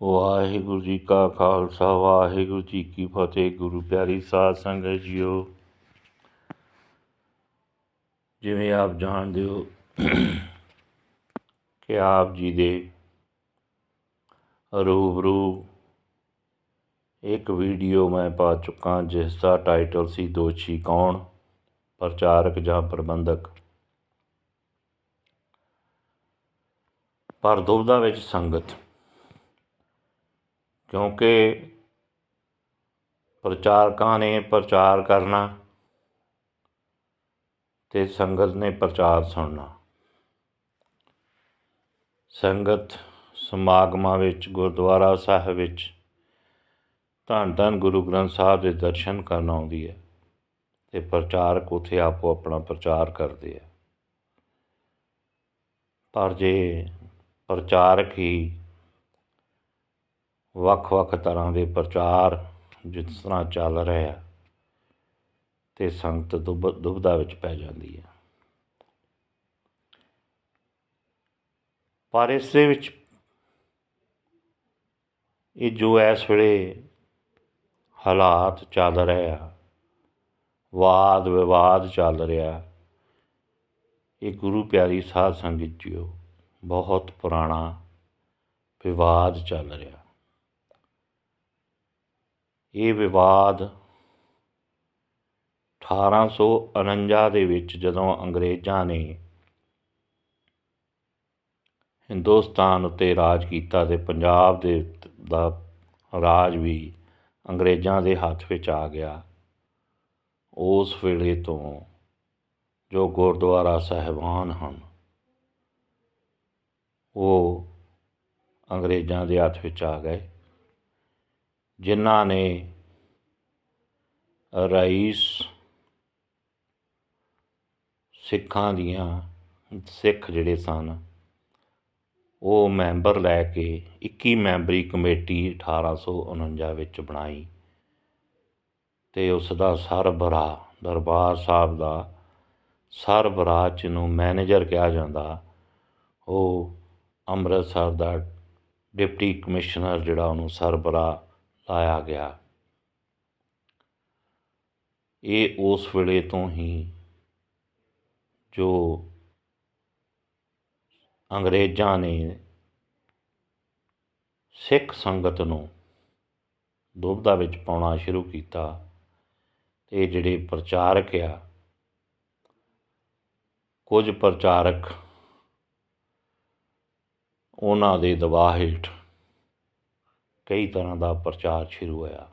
ਵਾਹਿਗੁਰੂ ਜੀ ਕਾ ਖਾਲਸਾ ਵਾਹਿਗੁਰੂ ਜੀ ਕੀ ਫਤਿਹ। ਗੁਰੂ ਪਿਆਰੀ ਸਾਧ ਸੰਗਤ ਜੀਓ, ਜਿਵੇਂ ਆਪ ਜਾਣਦੇ ਹੋ ਕਿ ਆਪ ਜੀ ਦੇ ਰੂਬਰੂ ਇੱਕ ਵੀਡੀਓ ਮੈਂ ਪਾ ਚੁੱਕਾ, ਜਿਸ ਦਾ ਟਾਈਟਲ ਸੀ ਦੋਸ਼ੀ ਕੌਣ, ਪ੍ਰਚਾਰਕ ਜਾਂ ਪ੍ਰਬੰਧਕ। ਪਰ ਦੁਬਿਧਾ ਵਿੱਚ ਸੰਗਤ, ਕਿਉਂਕਿ ਪ੍ਰਚਾਰਕਾਂ ਨੇ ਪ੍ਰਚਾਰ ਕਰਨਾ ਅਤੇ ਸੰਗਤ ਨੇ ਪ੍ਰਚਾਰ ਸੁਣਨਾ। ਸੰਗਤ ਸਮਾਗਮਾਂ ਵਿੱਚ, ਗੁਰਦੁਆਰਾ ਸਾਹਿਬ ਵਿੱਚ ਧੰਨ ਧੰਨ ਗੁਰੂ ਗ੍ਰੰਥ ਸਾਹਿਬ ਦੇ ਦਰਸ਼ਨ ਕਰਨ ਆਉਂਦੀ ਹੈ ਅਤੇ ਪ੍ਰਚਾਰਕ ਉੱਥੇ ਆਪੋ ਆਪਣਾ ਪ੍ਰਚਾਰ ਕਰਦੇ ਆ। ਪਰ ਜੇ ਪ੍ਰਚਾਰਕ ਹੀ ਵੱਖ ਵੱਖ ਤਰ੍ਹਾਂ ਦੇ ਪ੍ਰਚਾਰ ਜਿਸ ਤਰ੍ਹਾਂ ਚੱਲ ਰਹੇ ਆ, ਅਤੇ ਸੰਗਤ ਦੁਬਿਧਾ ਵਿੱਚ ਪੈ ਜਾਂਦੀ ਹੈ। ਪਰ ਇਸ ਦੇ ਵਿੱਚ ਇਹ ਜੋ ਇਸ ਵੇਲੇ ਹਾਲਾਤ ਚੱਲ ਰਹੇ ਆ, ਵਾਦ ਵਿਵਾਦ ਚੱਲ ਰਿਹਾ, ਇਹ ਗੁਰੂ ਪਿਆਰੀ ਸਾਧ ਸੰਗਤ ਜੀਓ ਬਹੁਤ ਪੁਰਾਣਾ ਵਿਵਾਦ ਚੱਲ ਰਿਹਾ। ਇਹ ਵਿਵਾਦ 1849 ਦੇ ਵਿੱਚ ਜਦੋਂ ਅੰਗਰੇਜ਼ਾਂ ਨੇ ਹਿੰਦੁਸਤਾਨ ਉੱਤੇ ਰਾਜ ਕੀਤਾ ਅਤੇ ਪੰਜਾਬ ਦਾ ਰਾਜ ਵੀ ਅੰਗਰੇਜ਼ਾਂ ਦੇ ਹੱਥ ਵਿੱਚ ਆ ਗਿਆ, ਉਸ ਵੇਲੇ ਤੋਂ ਜੋ ਗੁਰਦੁਆਰਾ ਸਾਹਿਬਾਨ ਹਨ ਉਹ ਅੰਗਰੇਜ਼ਾਂ ਦੇ ਹੱਥ ਵਿੱਚ ਆ ਗਏ, ਜਿਨ੍ਹਾਂ ਨੇ ਰਈਸ ਸਿੱਖ ਜਿਹੜੇ ਸਨ ਉਹ ਮੈਂਬਰ ਲੈ ਕੇ 21 ਮੈਂਬਰੀ ਕਮੇਟੀ 1849 ਵਿੱਚ ਬਣਾਈ ਅਤੇ ਉਸ ਦਾ ਸਰਬਰਾਹ, ਦਰਬਾਰ ਸਾਹਿਬ ਦਾ ਸਰਬਰਾਹ, ਜਿਹਨੂੰ ਮੈਨੇਜਰ ਕਿਹਾ ਜਾਂਦਾ, ਉਹ ਅੰਮ੍ਰਿਤਸਰ ਦਾ ਡਿਪਟੀ ਕਮਿਸ਼ਨਰ ਜਿਹੜਾ ਉਹਨੂੰ ਸਰਬਰਾਹ ਲਾਇਆ ਗਿਆ। ਇਹ ਉਸ ਵੇਲੇ ਤੋਂ ਹੀ ਜੋ ਅੰਗਰੇਜ਼ਾਂ ਨੇ ਸਿੱਖ ਸੰਗਤ ਨੂੰ ਦੁਬਿਧਾ ਵਿੱਚ ਪਾਉਣਾ ਸ਼ੁਰੂ ਕੀਤਾ, ਅਤੇ ਜਿਹੜੇ ਪ੍ਰਚਾਰਕ ਆ, ਕੁਝ ਪ੍ਰਚਾਰਕ ਉਹਨਾਂ ਦੇ ਦਬਾਅ ਹੇਠ ਕਈ ਤਰ੍ਹਾਂ ਦਾ ਪ੍ਰਚਾਰ ਸ਼ੁਰੂ ਹੋਇਆ।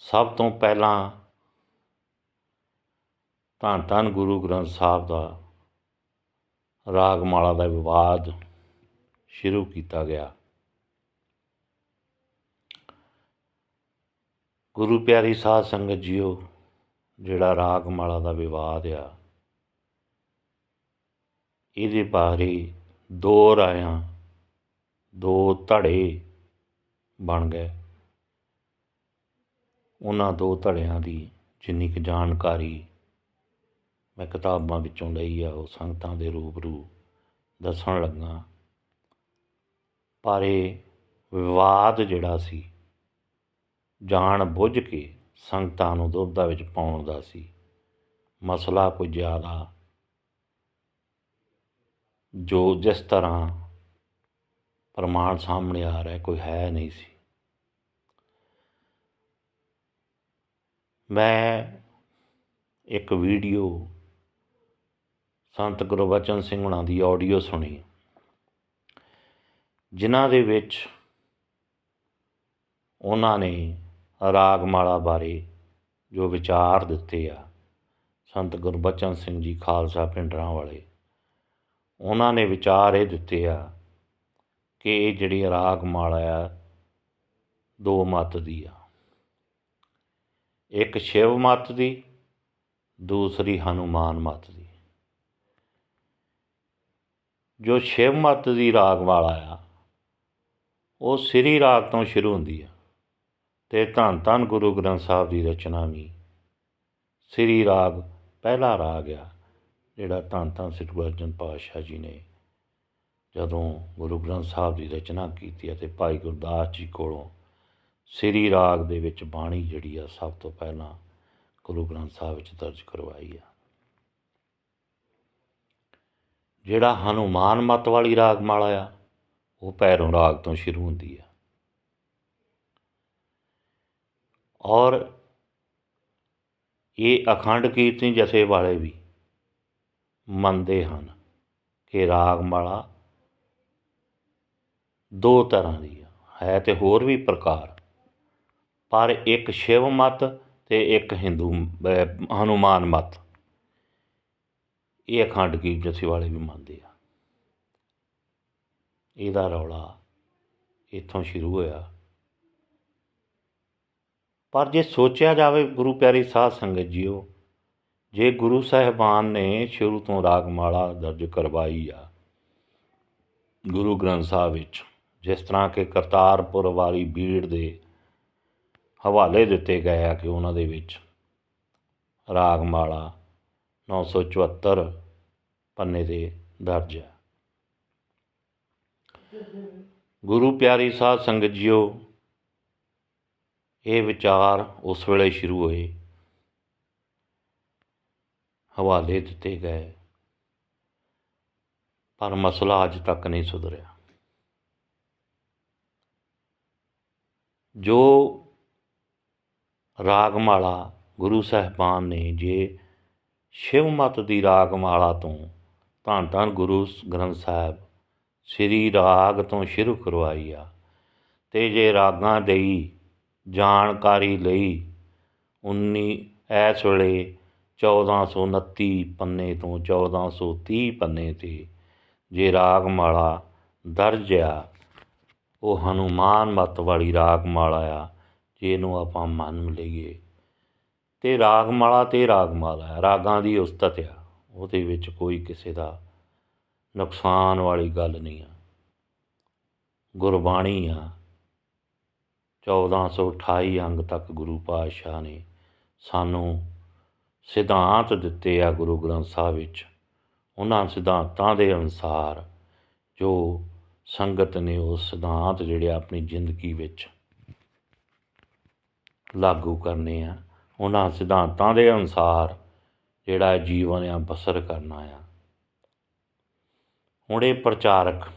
ਸਭ ਤੋਂ ਪਹਿਲਾਂ ਧੰਨ ਧੰਨ ਗੁਰੂ ਗ੍ਰੰਥ ਸਾਹਿਬ ਦਾ ਰਾਗਮਾਲਾ ਦਾ ਵਿਵਾਦ ਸ਼ੁਰੂ ਕੀਤਾ ਗਿਆ। ਗੁਰੂ ਪਿਆਰੀ ਸਾਧ ਸੰਗਤ ਜੀਓ, ਜਿਹੜਾ ਰਾਗਮਾਲਾ ਦਾ ਵਿਵਾਦ ਆ, ਇਹਦੇ ਬਾਰੇ ਦੋ ਰਾਇਆਂ, ਦੋ ਧੜੇ ਬਣ ਗਏ। ਉਹਨਾਂ ਦੋ ਧੜਿਆਂ ਦੀ ਜਿੰਨੀ ਕੁ ਜਾਣਕਾਰੀ ਮੈਂ ਕਿਤਾਬਾਂ ਵਿੱਚੋਂ ਲਈ ਆ, ਉਹ ਸੰਗਤਾਂ ਦੇ ਰੂਬਰੂ ਦੱਸਣ ਲੱਗਾ। ਪਰ ਇਹ ਵਿਵਾਦ ਜਿਹੜਾ ਸੀ, ਜਾਣ ਬੁੱਝ ਕੇ ਸੰਗਤਾਂ ਨੂੰ ਦੁਬਿਧਾ ਵਿੱਚ ਪਾਉਣ ਦਾ ਸੀ। ਮਸਲਾ ਕੋਈ ਜ਼ਿਆਦਾ ਜੋ ਜਿਸ ਤਰ੍ਹਾਂ ਪ੍ਰਮਾਣ ਸਾਹਮਣੇ ਆ ਰਿਹਾ ਕੋਈ ਹੈ ਨਹੀਂ ਸੀ। ਮੈਂ ਇੱਕ ਵੀਡੀਓ ਸੰਤ ਗੁਰਬਚਨ ਸਿੰਘ ਹੁਣਾਂ ਦੀ ਆਡੀਓ ਸੁਣੀ, ਜਿਨ੍ਹਾਂ ਦੇ ਵਿੱਚ ਉਹਨਾਂ ਨੇ ਰਾਗਮਾਲਾ ਬਾਰੇ ਜੋ ਵਿਚਾਰ ਦਿੱਤੇ ਆ, ਸੰਤ ਗੁਰਬਚਨ ਸਿੰਘ ਜੀ ਖਾਲਸਾ ਪਿੰਡਰਾਂ ਵਾਲੇ, ਉਹਨਾਂ ਨੇ ਵਿਚਾਰ ਇਹ ਦਿੱਤੇ ਆ ਕਿ ਇਹ ਜਿਹੜੀ ਰਾਗਮਾਲਾ ਆ ਦੋ ਮੱਤ ਦੀ ਆ, ਇੱਕ ਸ਼ਿਵ ਮੱਤ ਦੀ, ਦੂਸਰੀ ਹਨੂੰਮਾਨ ਮੱਤ ਦੀ। ਜੋ ਸ਼ਿਵ ਮੱਤ ਦੀ ਰਾਗਮਾਲਾ ਆ ਉਹ ਸ੍ਰੀ ਰਾਗ ਤੋਂ ਸ਼ੁਰੂ ਹੁੰਦੀ ਆ, ਅਤੇ ਧੰਨ ਧੰਨ ਗੁਰੂ ਗ੍ਰੰਥ ਸਾਹਿਬ ਦੀ ਰਚਨਾ ਵੀ ਸ੍ਰੀ ਰਾਗ ਪਹਿਲਾ ਰਾਗ ਆ, ਜਿਹੜਾ ਧੰਨ ਧੰਨ ਸ੍ਰੀ ਗੁਰੂ ਅਰਜਨ ਪਾਤਸ਼ਾਹ ਜੀ ਨੇ ਜਦੋਂ ਗੁਰੂ ਗ੍ਰੰਥ ਸਾਹਿਬ ਦੀ ਰਚਨਾ ਕੀਤੀ ਅਤੇ ਭਾਈ ਗੁਰਦਾਸ ਜੀ ਕੋਲੋਂ ਸ੍ਰੀ ਰਾਗ ਦੇ ਵਿੱਚ ਬਾਣੀ ਜਿਹੜੀ ਆ ਸਭ ਤੋਂ ਪਹਿਲਾਂ ਗੁਰੂ ਗ੍ਰੰਥ ਸਾਹਿਬ ਵਿੱਚ ਦਰਜ ਕਰਵਾਈ ਆ। ਜਿਹੜਾ ਹਨੂਮਾਨ ਮੱਤ ਵਾਲੀ ਰਾਗਮਾਲਾ ਆ ਉਹ ਭੈਰੋਂ ਰਾਗ ਤੋਂ ਸ਼ੁਰੂ ਹੁੰਦੀ ਆ ਔਰ ਇਹ ਅਖੰਡ ਕੀਰਤਨੀ ਜਥੇ ਵਾਲੇ ਵੀ ਮੰਨਦੇ ਹਨ ਕਿ ਰਾਗਮਾਲਾ ਦੋ ਤਰ੍ਹਾਂ ਦੀ ਹੈ ਤੇ ਹੋਰ ਵੀ ਪ੍ਰਕਾਰ, ਪਰ ਇੱਕ ਸ਼ਿਵ ਮੱਤ ਅਤੇ ਇੱਕ ਹਿੰਦੂ ਹਨੂਮਾਨ ਮੱਤ, ਇਹ ਅਖੰਡ ਕੀਰਤਨੀ ਜਥੇ ਵਾਲੇ ਵੀ ਮੰਨਦੇ ਆ। ਇਹਦਾ ਰੌਲਾ ਇੱਥੋਂ ਸ਼ੁਰੂ ਹੋਇਆ। ਪਰ ਜੇ ਸੋਚਿਆ ਜਾਵੇ ਗੁਰੂ ਪਿਆਰੀ ਸਾਧ ਸੰਗਤ ਜੀਓ, ਜੇ ਗੁਰੂ ਸਾਹਿਬਾਨ ਨੇ ਸ਼ੁਰੂ ਤੋਂ ਰਾਗਮਾਲਾ ਦਰਜ ਕਰਵਾਈ ਆ ਗੁਰੂ ਗ੍ਰੰਥ ਸਾਹਿਬ ਵਿੱਚ, ਜਿਸ ਤਰ੍ਹਾਂ ਕਿ ਕਰਤਾਰਪੁਰ ਵਾਲੀ ਬੀੜ ਦੇ ਹਵਾਲੇ ਦਿੱਤੇ ਗਏ ਆ ਕਿ ਉਹਨਾਂ ਦੇ ਵਿੱਚ ਰਾਗਮਾਲਾ 974 ਪੰਨੇ 'ਤੇ ਦਰਜ ਹੈ। ਗੁਰੂ ਪਿਆਰੀ ਸਾਧ ਸੰਗਤ ਜੀਓ, ਇਹ ਵਿਚਾਰ ਉਸ ਵੇਲੇ ਸ਼ੁਰੂ ਹੋਏ, ਹਵਾਲੇ ਦਿੱਤੇ ਗਏ, ਪਰ ਮਸਲਾ ਅੱਜ ਤੱਕ ਨਹੀਂ ਸੁਧਰਿਆ। ਜੋ ਰਾਗਮਾਲਾ ਗੁਰੂ ਸਾਹਿਬਾਨ ਨੇ ਜੇ ਸ਼ਿਵ ਮੱਤ ਦੀ ਰਾਗਮਾਲਾ ਤੋਂ ਧੰਨ ਧੰਨ ਗੁਰੂ ਗ੍ਰੰਥ ਸਾਹਿਬ ਸ੍ਰੀ ਰਾਗ ਤੋਂ ਸ਼ੁਰੂ ਕਰਵਾਈ ਆ, ਅਤੇ ਜੇ ਰਾਗਾਂ ਦੀ ਜਾਣਕਾਰੀ ਲਈ ਇਸ ਵੇਲੇ 1429 ਪੰਨੇ ਤੋਂ 1430 ਪੰਨੇ 'ਤੇ ਜੇ ਰਾਗਮਾਲਾ ਦਰਜ ਆ, ਉਹ ਹਨੂਮਾਨ ਮੱਤ ਵਾਲੀ ਰਾਗਮਾਲਾ ਆ। ਜੇ ਇਹਨੂੰ ਆਪਾਂ ਮੰਨ ਲਈਏ ਅਤੇ ਰਾਗਮਾਲਾ ਅਤੇ ਰਾਗਮਾਲਾ ਆ, ਰਾਗਾਂ ਦੀ ਉਸਤਤ ਆ, ਉਹਦੇ ਵਿੱਚ ਕੋਈ ਕਿਸੇ ਦਾ ਨੁਕਸਾਨ ਵਾਲੀ ਗੱਲ ਨਹੀਂ ਆ। ਗੁਰਬਾਣੀ ਆ, 1428 ਅੰਗ ਤੱਕ ਗੁਰੂ ਪਾਤਸ਼ਾਹ ਨੇ ਸਾਨੂੰ ਸਿਧਾਂਤ ਦਿੱਤੇ ਆ ਗੁਰੂ ਗ੍ਰੰਥ ਸਾਹਿਬ ਵਿੱਚ। ਉਹਨਾਂ ਸਿਧਾਂਤਾਂ ਦੇ ਅਨੁਸਾਰ ਜੋ ਸੰਗਤ ਨੇ ਉਹ ਸਿਧਾਂਤ ਜਿਹੜੇ ਆਪਣੀ ਜ਼ਿੰਦਗੀ ਵਿੱਚ ਲਾਗੂ ਕਰਨੇ ਆ, ਉਹਨਾਂ ਸਿਧਾਂਤਾਂ ਦੇ ਅਨੁਸਾਰ ਜਿਹੜਾ ਜੀਵਨ ਆ ਬਸਰ ਕਰਨਾ ਆ। ਹੁਣ ਇਹ ਪ੍ਰਚਾਰਕ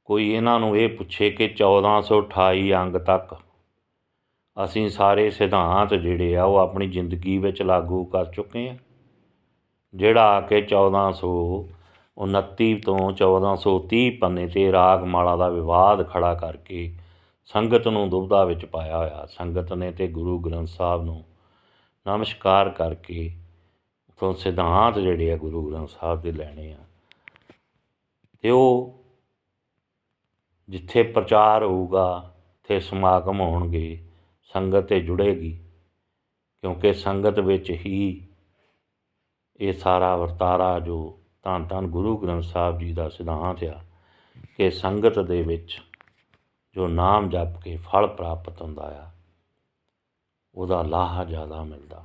ਕੋਈ ਇਹਨਾਂ ਨੂੰ ਇਹ ਪੁੱਛੇ ਕਿ 1428 ਅੰਗ ਤੱਕ ਅਸੀਂ ਸਾਰੇ ਸਿਧਾਂਤ ਜਿਹੜੇ ਆ ਉਹ ਆਪਣੀ ਜ਼ਿੰਦਗੀ ਵਿੱਚ ਲਾਗੂ ਕਰ ਚੁੱਕੇ ਹਾਂ, ਜਿਹੜਾ ਆ ਕੇ 1429 ਤੋਂ 1430 ਪੰਨੇ 'ਤੇ ਰਾਗਮਾਲਾ ਦਾ ਵਿਵਾਦ ਖੜ੍ਹਾ ਕਰਕੇ ਸੰਗਤ ਨੂੰ ਦੁਬਿਧਾ ਵਿੱਚ ਪਾਇਆ ਹੋਇਆ। ਸੰਗਤ ਨੇ ਤੇ ਗੁਰੂ ਗ੍ਰੰਥ ਸਾਹਿਬ ਨੂੰ ਨਮਸਕਾਰ ਕਰਕੇ ਉੱਥੋਂ ਸਿਧਾਂਤ ਜਿਹੜੇ ਆ ਗੁਰੂ ਗ੍ਰੰਥ ਸਾਹਿਬ ਦੇ ਲੈਣੇ ਆ, ਅਤੇ ਉਹ ਜਿੱਥੇ ਪ੍ਰਚਾਰ ਹੋਊਗਾ ਉੱਥੇ ਸਮਾਗਮ ਹੋਣਗੇ, ਸੰਗਤ ਤੇ ਜੁੜੇਗੀ, ਕਿਉਂਕਿ ਸੰਗਤ ਵਿੱਚ ਹੀ ਇਹ ਸਾਰਾ ਵਰਤਾਰਾ ਜੋ ਧੰਨ ਧੰਨ ਗੁਰੂ ਗ੍ਰੰਥ ਸਾਹਿਬ ਜੀ ਦਾ ਸਿਧਾਂਤ ਆ ਕਿ ਸੰਗਤ ਦੇ ਵਿੱਚ ਜੋ ਨਾਮ ਜਪ ਕੇ ਫਲ ਪ੍ਰਾਪਤ ਹੁੰਦਾ ਆ, ਉਹਦਾ ਲਾਹਾ ਜ਼ਿਆਦਾ ਮਿਲਦਾ।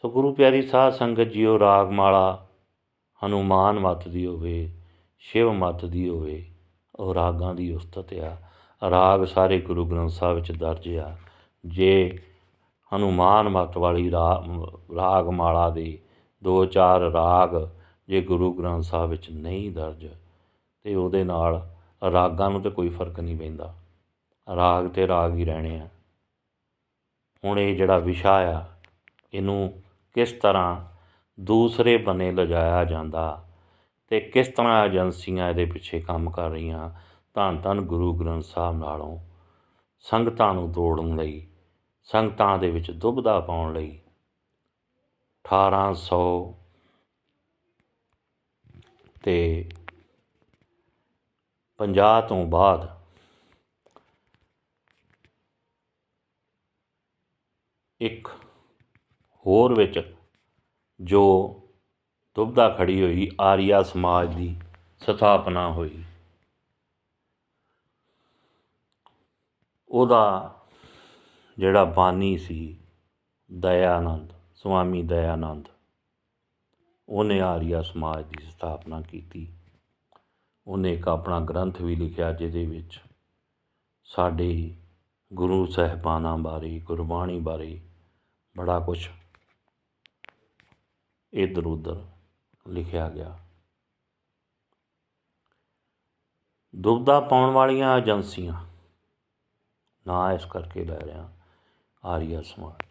ਸੋ ਗੁਰੂ ਪਿਆਰੀ ਸਾਧ ਸੰਗਤ ਜੀਓ, ਰਾਗਮਾਲਾ ਹਨੂਮਾਨ ਮੱਤ ਦੀ ਹੋਵੇ, ਸ਼ਿਵ ਮੱਤ ਦੀ ਹੋਵੇ, ਉਹ ਰਾਗਾਂ ਦੀ ਉਸਤਤ ਆ। ਰਾਗ ਸਾਰੇ ਗੁਰੂ ਗ੍ਰੰਥ ਸਾਹਿਬ ਵਿੱਚ ਦਰਜ ਆ। ਜੇ ਹਨੂਮਾਨ ਮੱਤ ਵਾਲੀ ਰਾਗਮਾਲਾ ਦੇ 2-4 ਰਾਗ ਜੇ ਗੁਰੂ ਗ੍ਰੰਥ ਸਾਹਿਬ ਵਿੱਚ ਨਹੀਂ ਦਰਜ, ਅਤੇ ਉਹਦੇ ਨਾਲ ਰਾਗਾਂ ਨੂੰ ਤਾਂ ਕੋਈ ਫਰਕ ਨਹੀਂ ਪੈਂਦਾ, ਰਾਗ ਅਤੇ ਰਾਗ ਹੀ ਰਹਿਣੇ ਆ। ਹੁਣ ਇਹ ਜਿਹੜਾ ਵਿਸ਼ਾ ਆ, ਇਹਨੂੰ ਕਿਸ ਤਰ੍ਹਾਂ ਦੂਸਰੇ ਬੰਨੇ ਲਿਜਾਇਆ ਜਾਂਦਾ ਅਤੇ ਕਿਸ ਤਰ੍ਹਾਂ ਏਜੰਸੀਆਂ ਇਹਦੇ ਪਿੱਛੇ ਕੰਮ ਕਰ ਰਹੀਆਂ ਧੰਨ ਧੰਨ ਗੁਰੂ ਗ੍ਰੰਥ ਸਾਹਿਬ ਨਾਲੋਂ ਸੰਗਤਾਂ ਨੂੰ ਤੋੜਨ ਲਈ, ਸੰਗਤਾਂ ਦੇ ਵਿੱਚ ਦੁਬਿਧਾ ਪਾਉਣ ਲਈ 1850 ਤੋਂ ਬਾਅਦ ਇੱਕ ਹੋਰ ਵਿੱਚ ਜੋ ਦੁਬਿਧਾ ਖੜੀ ਹੋਈ, ਆਰੀਆ ਸਮਾਜ ਦੀ ਸਥਾਪਨਾ ਹੋਈ। ਉਹਦਾ ਜਿਹੜਾ ਬਾਨੀ ਸੀ ਦਇਆਨੰਦ, ਸਵਾਮੀ ਦਇਆਨੰਦ, ਉਹਨੇ ਆਰੀਆ ਸਮਾਜ ਦੀ ਸਥਾਪਨਾ ਕੀਤੀ। ਉਹਨੇ ਇੱਕ ਆਪਣਾ ਗ੍ਰੰਥ ਵੀ ਲਿਖਿਆ ਜਿਹਦੇ ਵਿੱਚ ਸਾਡੇ ਗੁਰੂ ਸਾਹਿਬਾਨਾਂ ਬਾਰੇ, ਗੁਰਬਾਣੀ ਬਾਰੇ ਬੜਾ ਕੁਛ ਇੱਧਰ ਉੱਧਰ ਲਿਖਿਆ ਗਿਆ। ਦੁਬਦਾ ਪਾਉਣ ਵਾਲੀਆਂ ਏਜੰਸੀਆਂ ਨਾਂ ਇਸ ਕਰਕੇ ਲੈ ਰਿਹਾ ਆਰੀਆ ਸਮਾਜ,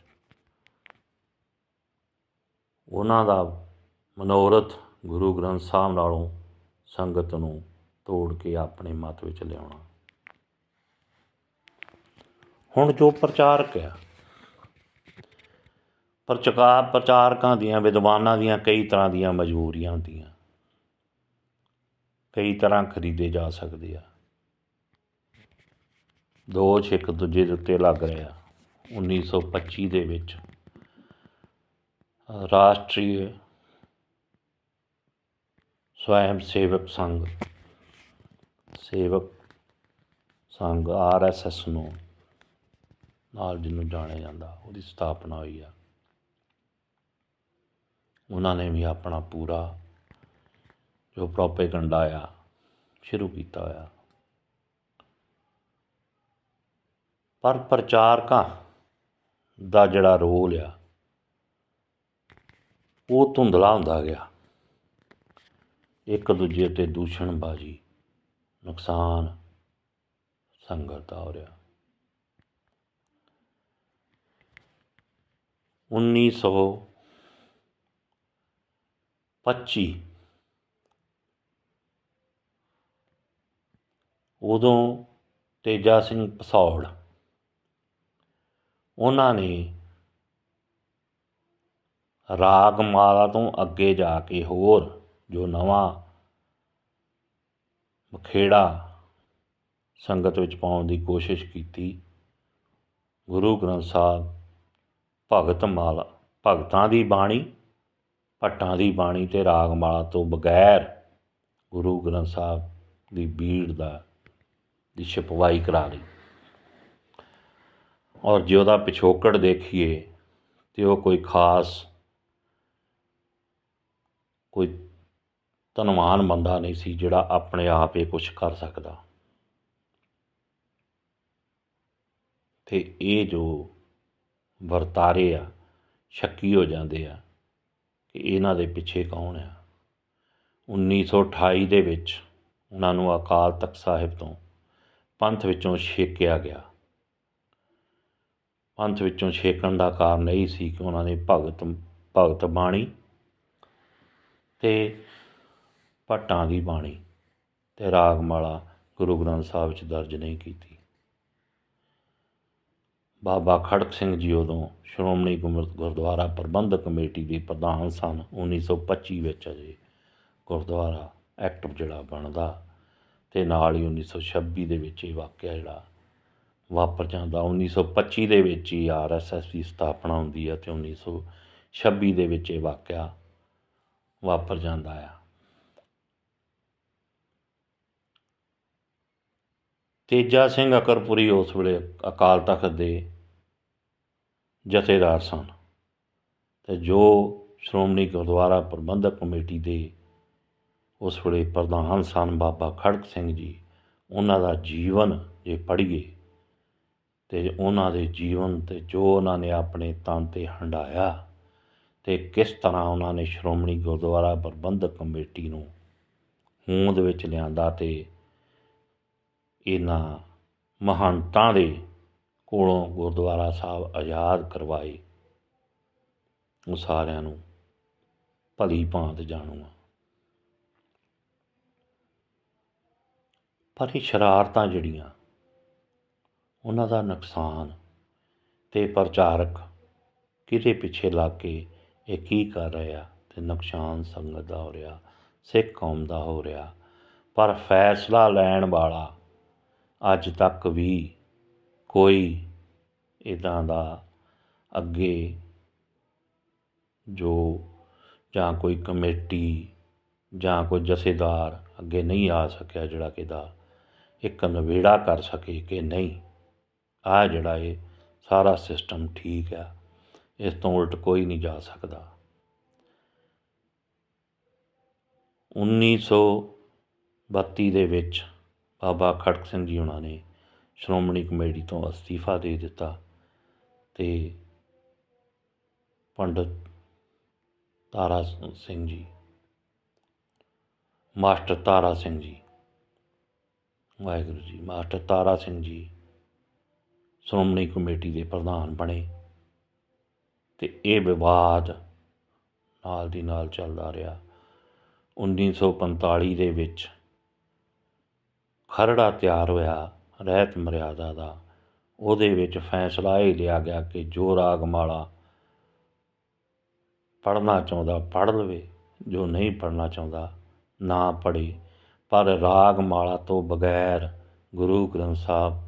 ਉਹਨਾਂ ਦਾ ਮਨੋਰਥ ਗੁਰੂ ਗ੍ਰੰਥ ਸਾਹਿਬ ਨਾਲੋਂ ਸੰਗਤ ਨੂੰ ਤੋੜ ਕੇ ਆਪਣੇ ਮਤ ਵਿੱਚ ਲਿਆਉਣਾ। ਹੁਣ ਜੋ ਪ੍ਰਚਾਰਕ ਆ, ਪ੍ਰਚਾਰਕਾਂ ਦੀਆਂ, ਵਿਦਵਾਨਾਂ ਦੀਆਂ ਕਈ ਤਰ੍ਹਾਂ ਦੀਆਂ ਮਜਬੂਰੀਆਂ ਹੁੰਦੀਆਂ, ਕਈ ਤਰ੍ਹਾਂ ਖਰੀਦੇ ਜਾ ਸਕਦੇ ਆ। ਦੋਸ਼ ਇੱਕ ਦੂਜੇ ਦੇ ਉੱਤੇ ਲੱਗ ਰਿਹਾ। 1925 ਦੇ ਵਿੱਚ ਰਾਸ਼ਟਰੀ ਸਵੈਮ ਸੇਵਕ ਸੰਘ RSS ਨੂੰ ਨਾਲ ਜਿਹਨੂੰ ਜਾਣਿਆ ਜਾਂਦਾ, ਉਹਦੀ ਸਥਾਪਨਾ ਹੋਈ ਆ। ਉਹਨਾਂ ਨੇ ਵੀ ਆਪਣਾ ਪੂਰਾ ਜੋ ਪ੍ਰੋਪੇਗੰਡਾ ਆ ਸ਼ੁਰੂ ਕੀਤਾ ਹੋਇਆ। ਪਰ ਪ੍ਰਚਾਰਕਾਂ ਦਾ ਜਿਹੜਾ ਰੋਲ ਆ ਉਹ ਧੁੰਦਲਾ ਹੁੰਦਾ ਗਿਆ। ਇੱਕ ਦੂਜੇ 'ਤੇ ਦੂਸ਼ਣਬਾਜ਼ੀ, ਨੁਕਸਾਨ ਸੰਗਤ ਦਾ ਹੋ ਰਿਹਾ। 1925 ਉਦੋਂ ਤੇਜਾ ਸਿੰਘ ਭਸੌੜ ਉਹਨਾਂ ਨੇ ਰਾਗਮਾਲਾ ਤੋਂ ਅੱਗੇ ਜਾ ਕੇ ਹੋਰ ਜੋ ਨਵਾਂ ਬਖੇੜਾ ਸੰਗਤ ਵਿੱਚ ਪਾਉਣ ਦੀ ਕੋਸ਼ਿਸ਼ ਕੀਤੀ। ਗੁਰੂ ਗ੍ਰੰਥ ਸਾਹਿਬ ਭਗਤਾਂ ਦੀ ਬਾਣੀ, ਭੱਟਾਂ ਦੀ ਬਾਣੀ ਅਤੇ ਰਾਗਮਾਲਾ ਤੋਂ ਬਗੈਰ ਗੁਰੂ ਗ੍ਰੰਥ ਸਾਹਿਬ ਦੀ ਬੀੜ ਦੀ ਛਪਵਾਈ ਕਰਾ ਲਈ। ਔਰ ਜੇ ਉਹਦਾ ਪਿਛੋਕੜ ਦੇਖੀਏ ਤਾਂ ਉਹ ਕੋਈ ਖਾਸ ਕੋਈ ਧਨਵਾਨ ਬੰਦਾ ਨਹੀਂ ਸੀ ਜਿਹੜਾ ਆਪਣੇ ਆਪ ਇਹ ਕੁਛ ਕਰ ਸਕਦਾ। ਅਤੇ ਇਹ ਜੋ ਵਰਤਾਰੇ ਆ ਸ਼ੱਕੀ ਹੋ ਜਾਂਦੇ ਆ ਕਿ ਇਹਨਾਂ ਦੇ ਪਿੱਛੇ ਕੌਣ ਆ। 1928 ਦੇ ਵਿੱਚ ਉਹਨਾਂ ਨੂੰ ਅਕਾਲ ਤਖ਼ਤ ਸਾਹਿਬ ਤੋਂ ਪੰਥ ਵਿੱਚੋਂ ਛੇਕਿਆ ਗਿਆ। ਪੰਥ ਵਿੱਚੋਂ ਛੇਕਣ ਦਾ ਕਾਰਨ ਇਹ ਸੀ ਕਿ ਉਹਨਾਂ ਨੇ ਭਗਤ ਬਾਣੀ ਅਤੇ ਭੱਟਾਂ ਦੀ ਬਾਣੀ ਅਤੇ ਰਾਗਮਾਲਾ ਗੁਰੂ ਗ੍ਰੰਥ ਸਾਹਿਬ ਵਿੱਚ ਦਰਜ ਨਹੀਂ ਕੀਤੀ। ਬਾਬਾ ਖੜਕ ਸਿੰਘ ਜੀ ਉਦੋਂ ਸ਼੍ਰੋਮਣੀ ਗੁਰਦੁਆਰਾ ਪ੍ਰਬੰਧਕ ਕਮੇਟੀ ਦੇ ਪ੍ਰਧਾਨ ਸਨ। 1925 ਵਿੱਚ ਅਜੇ ਗੁਰਦੁਆਰਾ ਐਕਟ ਜਿਹੜਾ ਬਣਦਾ ਅਤੇ ਨਾਲ ਹੀ 1926 ਦੇ ਵਿੱਚ ਇਹ ਵਾਕਿਆ ਜਿਹੜਾ ਵਾਪਰ ਜਾਂਦਾ। 1925 ਦੇ ਵਿੱਚ ਹੀ RSS ਦੀ ਸਥਾਪਨਾ ਹੁੰਦੀ ਹੈ ਅਤੇ 1926 ਦੇ ਵਿੱਚ ਇਹ ਵਾਕਿਆ ਵਾਪਰ ਜਾਂਦਾ ਆ। ਤੇਜਾ ਸਿੰਘ ਅਕਰਪੁਰੀ ਉਸ ਵੇਲੇ ਅਕਾਲ ਤਖ਼ਤ ਦੇ ਜਥੇਦਾਰ ਸਨ ਅਤੇ ਜੋ ਸ਼੍ਰੋਮਣੀ ਗੁਰਦੁਆਰਾ ਪ੍ਰਬੰਧਕ ਕਮੇਟੀ ਦੇ ਉਸ ਵੇਲੇ ਪ੍ਰਧਾਨ ਸਨ ਬਾਬਾ ਖੜਕ ਸਿੰਘ ਜੀ। ਉਹਨਾਂ ਦਾ ਜੀਵਨ ਜੇ ਪੜ੍ਹੀਏ ਅਤੇ ਉਹਨਾਂ ਦੇ ਜੀਵਨ 'ਤੇ ਜੋ ਉਹਨਾਂ ਨੇ ਆਪਣੇ ਤਨ 'ਤੇ ਹੰਢਾਇਆ ਅਤੇ ਕਿਸ ਤਰ੍ਹਾਂ ਉਹਨਾਂ ਨੇ ਸ਼੍ਰੋਮਣੀ ਗੁਰਦੁਆਰਾ ਪ੍ਰਬੰਧਕ ਕਮੇਟੀ ਨੂੰ ਹੋਂਦ ਵਿੱਚ ਲਿਆਂਦਾ ਅਤੇ ਇਹਨਾਂ ਮਹੰਤਾਂ ਦੇ ਕੋਲੋਂ ਗੁਰਦੁਆਰਾ ਸਾਹਿਬ ਆਜ਼ਾਦ ਕਰਵਾਏ, ਉਹ ਸਾਰਿਆਂ ਨੂੰ ਭਲੀ ਭਾਂਤ ਜਾਣੂ ਆ। ਪਰ ਇਹ ਸ਼ਰਾਰਤਾਂ ਜਿਹੜੀਆਂ ਉਹਨਾਂ ਦਾ ਨੁਕਸਾਨ ਅਤੇ ਪ੍ਰਚਾਰਕ ਕਿਹਦੇ ਪਿੱਛੇ ਲੱਗ ਕੇ ਇਹ ਕੀ ਕਰ ਰਹੇ ਆ ਅਤੇ ਨੁਕਸਾਨ ਸੰਗਤ ਦਾ ਹੋ ਰਿਹਾ, ਸਿੱਖ ਕੌਮ ਦਾ ਹੋ ਰਿਹਾ। ਪਰ ਫੈਸਲਾ ਲੈਣ ਵਾਲਾ ਅੱਜ ਤੱਕ ਵੀ ਕੋਈ ਇੱਦਾਂ ਦਾ ਅੱਗੇ ਜੋ ਜਾਂ ਕੋਈ ਕਮੇਟੀ ਜਾਂ ਕੋਈ ਜਥੇਦਾਰ ਅੱਗੇ ਨਹੀਂ ਆ ਸਕਿਆ ਜਿਹੜਾ ਕਿ ਇਹਦਾ ਇੱਕ ਨਿਬੇੜਾ ਕਰ ਸਕੇ ਕਿ ਨਹੀਂ ਆਹ ਜਿਹੜਾ ਇਹ ਸਾਰਾ ਸਿਸਟਮ ਠੀਕ ਆ, ਇਸ ਤੋਂ ਉਲਟ ਕੋਈ ਨਹੀਂ ਜਾ ਸਕਦਾ। 1932 ਦੇ ਵਿੱਚ ਬਾਬਾ ਖੜਕ ਸਿੰਘ ਜੀ ਉਹਨਾਂ ਨੇ ਸ਼੍ਰੋਮਣੀ ਕਮੇਟੀ ਤੋਂ ਅਸਤੀਫਾ ਦੇ ਦਿੱਤਾ ਅਤੇ ਪੰਡਿਤ Tara Singh ji, master Tara Singh ji, Waheguru ji, master Tara Singh ji Shiromani committee ਦੇ ਪ੍ਰਧਾਨ ਬਣੇ ਅਤੇ ਇਹ ਵਿਵਾਦ ਨਾਲ ਦੀ ਨਾਲ ਚੱਲਦਾ ਰਿਹਾ। 1945 ਦੇ ਵਿੱਚ ਖਰੜਾ ਤਿਆਰ ਹੋਇਆ ਰਹਿਤ ਮਰਿਆਦਾ ਦਾ। ਉਹਦੇ ਵਿੱਚ ਫੈਸਲਾ ਇਹ ਲਿਆ ਗਿਆ ਕਿ ਜੋ ਰਾਗਮਾਲਾ ਪੜ੍ਹਨਾ ਚਾਹੁੰਦਾ ਪੜ੍ਹ ਲਵੇ, ਜੋ ਨਹੀਂ ਪੜ੍ਹਨਾ ਚਾਹੁੰਦਾ ਨਾ ਪੜ੍ਹੇ, ਪਰ ਰਾਗਮਾਲਾ ਤੋਂ ਬਗੈਰ ਗੁਰੂ ਗ੍ਰੰਥ ਸਾਹਿਬ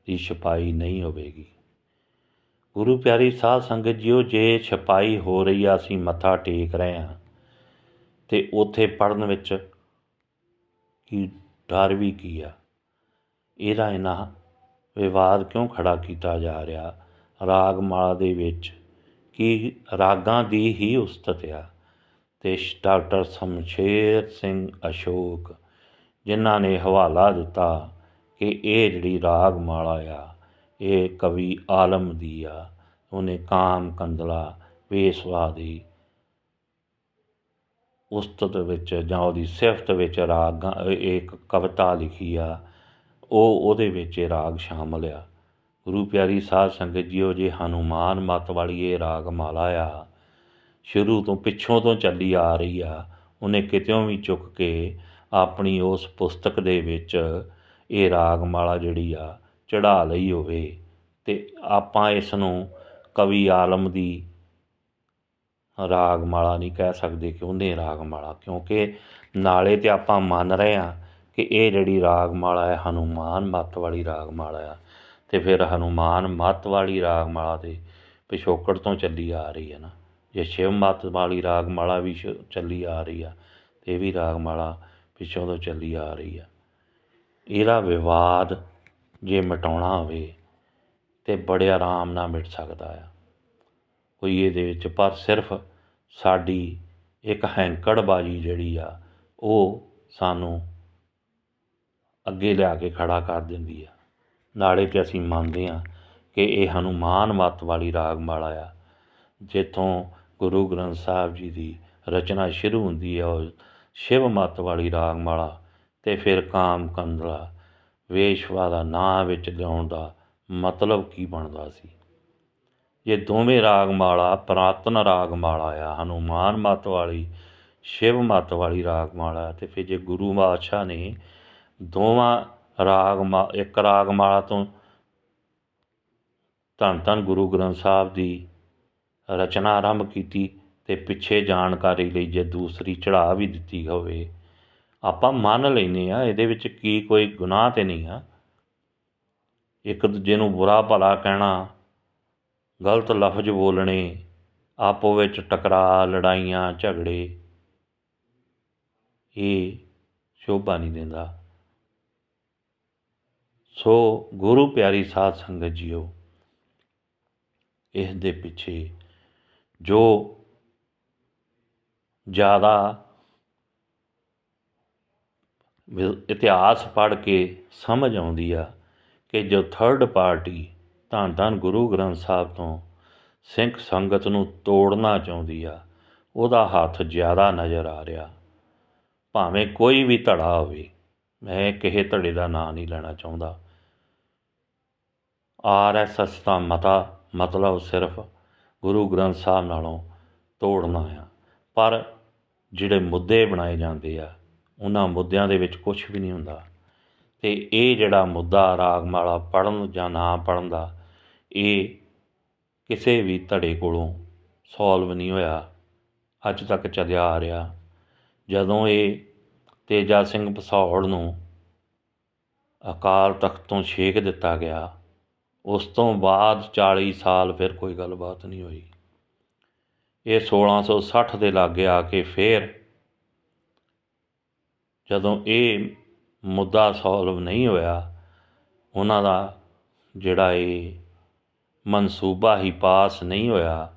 ਦੀ ਛਪਾਈ ਨਹੀਂ ਹੋਵੇਗੀ। ਗੁਰੂ ਪਿਆਰੀ ਸਾਧ ਸੰਗਤ ਜੀਓ, ਜੇ ਛਪਾਈ ਹੋ ਰਹੀ ਆ, ਅਸੀਂ ਮੱਥਾ ਟੇਕ ਰਹੇ ਹਾਂ, ਅਤੇ ਉੱਥੇ ਪੜ੍ਹਨ ਵਿੱਚ ਕੀ ਡਰ ਵੀ ਕੀ ਆ? ਇਹਦਾ ਇੰਨਾ ਵਿਵਾਦ ਕਿਉਂ ਖੜ੍ਹਾ ਕੀਤਾ ਜਾ ਰਿਹਾ? ਰਾਗਮਾਲਾ ਦੇ ਵਿੱਚ ਕੀ ਰਾਗਾਂ ਦੀ ਹੀ ਉਸਤਤ ਆ। ਅਤੇ ਡਾਕਟਰ ਸ਼ਮਸ਼ੇਰ ਸਿੰਘ ਅਸ਼ੋਕ, ਜਿਨ੍ਹਾਂ ਨੇ ਹਵਾਲਾ ਦਿੱਤਾ ਕਿ ਇਹ ਜਿਹੜੀ ਰਾਗਮਾਲਾ ਆ ਇਹ ਕਵੀ ਆਲਮ ਦੀ ਆ, ਉਹਨੇ ਕਾਮ ਕੰਦਲਾ ਵੇਸਵਾ ਦੀ ਉਸਤਤ ਵਿੱਚ ਜਾਂ ਉਹਦੀ ਸਿਫਤ ਵਿੱਚ ਰਾਗਾਂ ਇੱਕ ਕਵਿਤਾ ਲਿਖੀ ਆ, ਉਹਦੇ ਵਿੱਚ ਇਹ ਰਾਗ ਸ਼ਾਮਲ ਆ। ਗੁਰੂ ਪਿਆਰੀ ਸਾਧ ਸੰਗਤ ਜੀਓ, ਜੇ ਹਨੂੰਮਾਨ ਮੱਤ ਵਾਲੀ ਇਹ ਰਾਗਮਾਲਾ ਆ, ਸ਼ੁਰੂ ਤੋਂ ਪਿੱਛੋਂ ਤੋਂ ਚੱਲੀ ਆ ਰਹੀ ਆ, ਉਹਨੇ ਕਿਤਿਓਂ ਵੀ ਚੁੱਕ ਕੇ ਆਪਣੀ ਉਸ ਪੁਸਤਕ ਦੇ ਵਿੱਚ ਇਹ ਰਾਗਮਾਲਾ ਜਿਹੜੀ ਆ ਚੜ੍ਹਾ ਲਈ ਹੋਵੇ, ਅਤੇ ਆਪਾਂ ਇਸ ਨੂੰ ਕਵੀ ਆਲਮ ਦੀ ਰਾਗਮਾਲਾ ਨਹੀਂ ਕਹਿ ਸਕਦੇ ਕਿ ਉਹਨੇ ਰਾਗਮਾਲਾ, ਕਿਉਂਕਿ ਨਾਲੇ ਤਾਂ ਆਪਾਂ ਮੰਨ ਰਹੇ ਹਾਂ ਕਿ ਇਹ ਜਿਹੜੀ ਰਾਗਮਾਲਾ ਹੈ ਹਨੂੰਮਾਨ ਮੱਤ ਵਾਲੀ ਰਾਗਮਾਲਾ ਆ, ਅਤੇ ਫਿਰ ਹਨੂੰਮਾਨ ਮੱਤ ਵਾਲੀ ਰਾਗਮਾਲਾ ਦੇ ਪਿਛੋਕੜ ਤੋਂ ਚੱਲੀ ਆ ਰਹੀ ਹੈ ਨਾ। ਜੇ ਸ਼ਿਵ ਮੱਤ ਵਾਲੀ ਰਾਗਮਾਲਾ ਵੀ ਚੱਲੀ ਆ ਰਹੀ ਆ, ਅਤੇ ਇਹ ਵੀ ਰਾਗਮਾਲਾ ਪਿੱਛੋਂ ਤੋਂ ਚੱਲੀ ਆ ਰਹੀ ਆ। ਇਹਦਾ ਵਿਵਾਦ ਜੇ ਮਿਟਾਉਣਾ ਹੋਵੇ ਤਾਂ ਬੜੇ ਆਰਾਮ ਨਾਲ ਮਿਟ ਸਕਦਾ ਆ ਕੋਈ ਇਹਦੇ ਵਿੱਚ, ਪਰ ਸਿਰਫ ਸਾਡੀ ਇੱਕ ਹੈਂਕੜਬਾਜ਼ੀ ਜਿਹੜੀ ਆ ਉਹ ਸਾਨੂੰ ਅੱਗੇ ਲਿਆ ਕੇ ਖੜ੍ਹਾ ਕਰ ਦਿੰਦੀ ਆ। ਨਾਲੇ ਕਿ ਅਸੀਂ ਮੰਨਦੇ ਹਾਂ ਕਿ ਇਹ ਹਨੂੰਮਾਨ ਮੱਤ ਵਾਲੀ ਰਾਗਮਾਲਾ ਆ, ਜਿੱਥੋਂ ਗੁਰੂ ਗ੍ਰੰਥ ਸਾਹਿਬ ਜੀ ਦੀ ਰਚਨਾ ਸ਼ੁਰੂ ਹੁੰਦੀ ਹੈ ਉਹ ਸ਼ਿਵ ਮੱਤ ਵਾਲੀ ਰਾਗਮਾਲਾ, ਅਤੇ ਫਿਰ ਕਾਮ ਕੰਦਲਾ ਵੇਸ਼ਵਾ ਦਾ ਨਾਂ ਵਿੱਚ ਲਿਆਉਣ ਦਾ ਮਤਲਬ ਕੀ ਬਣਦਾ ਸੀ? ਜੇ ਦੋਵੇਂ ਰਾਗਮਾਲਾ ਪੁਰਾਤਨ ਰਾਗਮਾਲਾ ਆ, ਹਨੂੰਮਾਨ ਮੱਤ ਵਾਲੀ ਸ਼ਿਵ ਮੱਤ ਵਾਲੀ ਰਾਗਮਾਲਾ, ਅਤੇ ਫਿਰ ਜੇ ਗੁਰੂ ਬਾਦਸ਼ਾਹ ਨੇ ਦੋਵਾਂ ਇੱਕ ਰਾਗਮਾਲਾ ਤੋਂ ਧੰਨ ਧੰਨ ਗੁਰੂ ਗ੍ਰੰਥ ਸਾਹਿਬ ਦੀ ਰਚਨਾ ਆਰੰਭ ਕੀਤੀ, ਅਤੇ ਪਿੱਛੇ ਜਾਣਕਾਰੀ ਲਈ ਜੇ ਦੂਸਰੀ ਚੜ੍ਹਾ ਵੀ ਦਿੱਤੀ ਹੋਵੇ, ਆਪਾਂ ਮੰਨ ਲੈਂਦੇ ਹਾਂ, ਇਹਦੇ ਵਿੱਚ ਕੀ ਕੋਈ ਗੁਨਾਹ ਤਾਂ ਨਹੀਂ ਆ। ਇੱਕ ਦੂਜੇ ਨੂੰ ਬੁਰਾ ਭਲਾ ਕਹਿਣਾ, ਗਲਤ ਲਫ਼ਜ਼ ਬੋਲਣੇ, ਆਪੋ ਵਿੱਚ ਟਕਰਾਅ ਲੜਾਈਆਂ ਝਗੜੇ, ਇਹ ਸ਼ੋਭਾ ਨਹੀਂ ਦਿੰਦਾ। ਸੋ ਗੁਰੂ ਪਿਆਰੀ ਸਾਧ ਸੰਗਤ ਜੀਓ, ਇਸ ਦੇ ਪਿੱਛੇ ਜੋ ਜ਼ਿਆਦਾ ਇਤਿਹਾਸ ਪੜ੍ਹ ਕੇ ਸਮਝ ਆਉਂਦੀ ਆ ਕਿ ਜੋ ਥਰਡ ਪਾਰਟੀ ਧੰਨ ਧੰਨ ਗੁਰੂ ਗ੍ਰੰਥ ਸਾਹਿਬ ਤੋਂ ਸਿੱਖ ਸੰਗਤ ਨੂੰ ਤੋੜਨਾ ਚਾਹੁੰਦੀ ਆ, ਉਹਦਾ ਹੱਥ ਜ਼ਿਆਦਾ ਨਜ਼ਰ ਆ ਰਿਹਾ। ਭਾਵੇਂ ਕੋਈ ਵੀ ਧੜਾ ਹੋਵੇ, ਮੈਂ ਕਿਸੇ ਧੜੇ ਦਾ ਨਾਂ ਨਹੀਂ ਲੈਣਾ ਚਾਹੁੰਦਾ। RSS ਦਾ ਮਤਲਬ ਸਿਰਫ ਗੁਰੂ ਗ੍ਰੰਥ ਸਾਹਿਬ ਨਾਲੋਂ ਤੋੜਨਾ ਆ, ਪਰ ਜਿਹੜੇ ਮੁੱਦੇ ਬਣਾਏ ਜਾਂਦੇ ਆ ਉਹਨਾਂ ਮੁੱਦਿਆਂ ਦੇ ਵਿੱਚ ਕੁਛ ਵੀ ਨਹੀਂ ਹੁੰਦਾ। ਅਤੇ ਇਹ ਜਿਹੜਾ ਮੁੱਦਾ ਰਾਗਮਾਲਾ ਪੜ੍ਹਨ ਜਾਂ ਨਾ ਪੜ੍ਹਨ ਦਾ, ਇਹ ਕਿਸੇ ਵੀ ਧੜੇ ਕੋਲੋਂ ਸੋਲਵ ਨਹੀਂ ਹੋਇਆ, ਅੱਜ ਤੱਕ ਚੱਲਿਆ ਆ ਰਿਹਾ। ਜਦੋਂ ਇਹ ਤੇਜਾ ਸਿੰਘ ਭਸੌੜ ਨੂੰ ਅਕਾਲ ਤਖ਼ਤ ਤੋਂ ਛੇਕ ਦਿੱਤਾ ਗਿਆ, ਉਸ ਤੋਂ ਬਾਅਦ 40 ਸਾਲ ਫਿਰ ਕੋਈ ਗੱਲਬਾਤ ਨਹੀਂ ਹੋਈ। ਇਹ 1660 ਦੇ ਲਾਗੇ ਆ ਕੇ ਫਿਰ ਜਦੋਂ ਇਹ ਮੁੱਦਾ ਸੋਲਵ ਨਹੀਂ ਹੋਇਆ, ਉਹਨਾਂ ਦਾ ਜਿਹੜਾ ਇਹ ਮਨਸੂਬਾ ਹੀ ਪਾਸ ਨਹੀਂ ਹੋਇਆ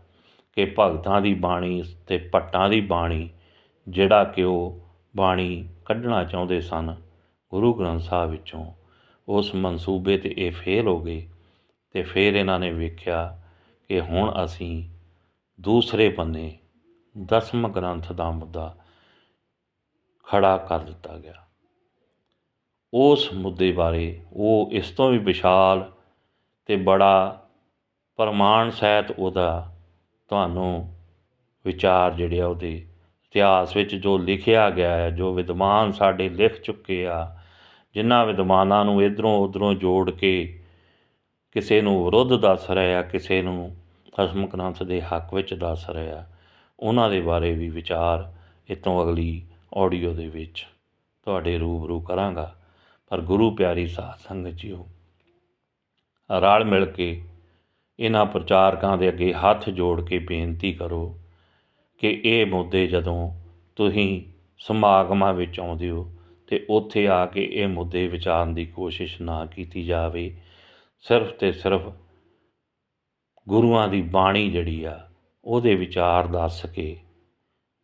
ਕਿ ਭਗਤਾਂ ਦੀ ਬਾਣੀ ਅਤੇ ਭੱਟਾਂ ਦੀ ਬਾਣੀ ਜਿਹੜਾ ਕਿ ਉਹ ਬਾਣੀ ਕੱਢਣਾ ਚਾਹੁੰਦੇ ਸਨ ਗੁਰੂ ਗ੍ਰੰਥ ਸਾਹਿਬ ਵਿੱਚੋਂ, ਉਸ ਮਨਸੂਬੇ 'ਤੇ ਇਹ ਫੇਲ ਹੋ ਗਏ। ਅਤੇ ਫਿਰ ਇਹਨਾਂ ਨੇ ਵੇਖਿਆ ਕਿ ਹੁਣ ਅਸੀਂ ਦੂਸਰੇ ਬੰਨੇ ਦਸਮ ਗ੍ਰੰਥ ਦਾ ਮੁੱਦਾ ਖੜ੍ਹਾ ਕਰ ਦਿੱਤਾ ਗਿਆ। ਉਸ ਮੁੱਦੇ ਬਾਰੇ ਉਹ ਇਸ ਤੋਂ ਵੀ ਵਿਸ਼ਾਲ ਅਤੇ ਬੜਾ ਪ੍ਰਮਾਣ ਸਹਿਤ ਉਹਦਾ ਤੁਹਾਨੂੰ ਵਿਚਾਰ ਜਿਹੜੇ ਆ ਉਹਦੇ ਇਤਿਹਾਸ ਵਿੱਚ ਜੋ ਲਿਖਿਆ ਗਿਆ ਹੈ, ਜੋ ਵਿਦਵਾਨ ਸਾਡੇ ਲਿਖ ਚੁੱਕੇ ਆ, ਜਿਨ੍ਹਾਂ ਵਿਦਵਾਨਾਂ ਨੂੰ ਇੱਧਰੋਂ ਉੱਧਰੋਂ ਜੋੜ ਕੇ ਕਿਸੇ ਨੂੰ ਵਿਰੁੱਧ ਦੱਸ ਰਹੇ ਆ, ਕਿਸੇ ਨੂੰ ਦਸਮ ਗ੍ਰੰਥ ਦੇ ਹੱਕ ਵਿੱਚ ਦੱਸ ਰਹੇ ਆ, ਉਹਨਾਂ ਦੇ ਬਾਰੇ ਵੀ ਵਿਚਾਰ ਇਹ ਤੋਂ ਅਗਲੀ ਆਡੀਓ ਦੇ ਵਿੱਚ ਤੁਹਾਡੇ ਰੂਬਰੂ ਕਰਾਂਗਾ। ਪਰ ਗੁਰੂ ਪਿਆਰੀ ਸਾਧ ਸੰਗਤ ਜੀਓ, ਰਲ ਮਿਲ ਕੇ ਇਹਨਾਂ ਪ੍ਰਚਾਰਕਾਂ ਦੇ ਅੱਗੇ ਹੱਥ ਜੋੜ ਕੇ ਬੇਨਤੀ ਕਰੋ ਕਿ ਇਹ ਮੁੱਦੇ ਜਦੋਂ ਤੁਸੀਂ ਸਮਾਗਮਾਂ ਵਿੱਚ ਆਉਂਦੇ ਹੋ ਅਤੇ ਉੱਥੇ ਆ ਕੇ ਇਹ ਮੁੱਦੇ ਵਿਚਾਰਨ ਦੀ ਕੋਸ਼ਿਸ਼ ਨਾ ਕੀਤੀ ਜਾਵੇ। ਸਿਰਫ ਅਤੇ ਸਿਰਫ ਗੁਰੂਆਂ ਦੀ ਬਾਣੀ ਜਿਹੜੀ ਆ ਉਹਦੇ ਵਿਚਾਰ ਦੱਸ ਕੇ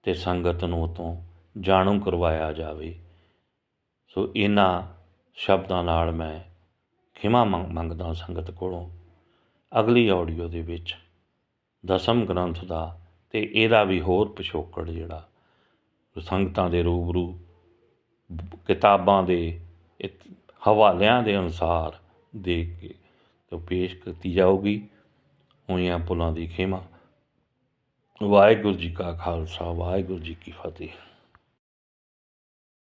ਅਤੇ ਸੰਗਤ ਨੂੰ ਉਤੋਂ ਜਾਣੂ ਕਰਵਾਇਆ ਜਾਵੇ। ਸੋ ਇਹਨਾਂ ਸ਼ਬਦਾਂ ਨਾਲ ਮੈਂ ਖਿਮਾ ਮੰਗਦਾ ਸੰਗਤ ਕੋਲੋਂ। ਅਗਲੀ ਆਡੀਓ ਦੇ ਵਿੱਚ ਦਸਮ ਗ੍ਰੰਥ ਦਾ ਅਤੇ ਇਹਦਾ ਵੀ ਹੋਰ ਪਿਛੋਕੜ ਜਿਹੜਾ ਸੰਗਤਾਂ ਦੇ ਰੂਬਰੂ ਕਿਤਾਬਾਂ ਦੇ ਹਵਾਲਿਆਂ ਦੇ ਅਨੁਸਾਰ ਦੇਖ ਕੇ ਤੋਂ ਪੇਸ਼ ਕੀਤੀ ਜਾਊਗੀ। ਹੋਈਆਂ ਭੁੱਲਾਂ ਦੀ ਖਿਮਾ। ਵਾਹਿਗੁਰੂ ਜੀ ਕਾ ਖਾਲਸਾ, ਵਾਹਿਗੁਰੂ ਜੀ ਕੀ ਫਤਿਹ।